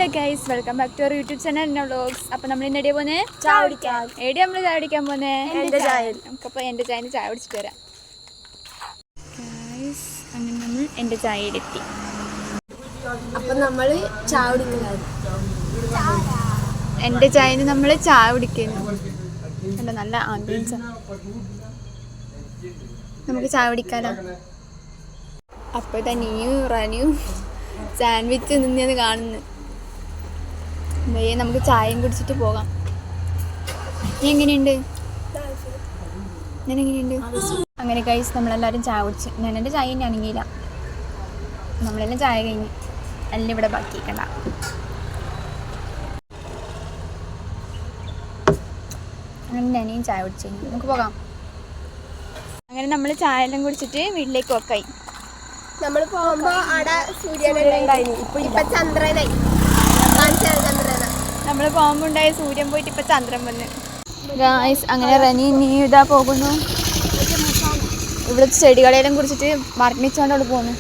Hello guys, welcome back to our YouTube channel എന്ന vlogs. അപ്പോൾ നമ്മൾ ഇന്ന് എവിടെയാണ് പോകുന്നത്? എവിടെ നമ്മൾ ചായ കുടിക്കാൻ പോകുന്നത്? നമുക്കപ്പോൾ എൻ്റെ ചായന് ചായ കുടിച്ചിട്ട് വരാം ഗൈസ്. അങ്ങനെ നമ്മൾ എൻ്റെ ചായയിലെത്തി. അപ്പം നമ്മൾ ചായ കുടിക്കുന്നത് എൻ്റെ ചായന് നമ്മൾ ചായ കുടിക്കുന്നു. അല്ല, നല്ല ആംബിയൻസ്. നമുക്ക് ചായ കുടിക്കാലോ. അപ്പോൾ ഇതാ നീയും റനിയും സാൻഡ്വിച്ച് നിന്നത് കാണുന്നു. നമുക്ക് ചായയും കുടിച്ചിട്ട് പോകാം. നീ എങ്ങനെയുണ്ട്? ഞാൻ എങ്ങനെയുണ്ട്? അങ്ങനെ ഗൈസ്, നമ്മളെല്ലാവരും ചായ കുടിച്ച്. ഞാൻ എൻ്റെ ചായ തന്നെ അനങ്ങിയില്ല. നമ്മളെല്ലാം ചായ കഴിഞ്ഞ് എല്ലാം ഇവിടെ ബാക്കിക്കണ്ട. അങ്ങനെ ഞാനേയും ചായ കുടിച്ചു. നമുക്ക് പോകാം. അങ്ങനെ നമ്മൾ ചായ എല്ലാം കുടിച്ചിട്ട് വീട്ടിലേക്ക് വെക്കായി. നമ്മൾ പോകുമ്പോൾ അവിടെ സൂര്യനുണ്ടായിരുന്നു. ഇപ്പൊ ചന്ദ്രനായി. നമ്മൾ പോകുമ്പോൾ ഉണ്ടായ സൂര്യൻ പോയിട്ട് ഇപ്പം ചന്ദ്രൻ വന്ന് ഗായ്സ്. അങ്ങനെ റനി നീ ഇതാ പോകുന്നു. ഇവിടുത്തെ ചെടികളെല്ലാം കുറിച്ചിട്ട് വർണ്ണിച്ചുകൊണ്ട് അവിടെ പോകുന്നു.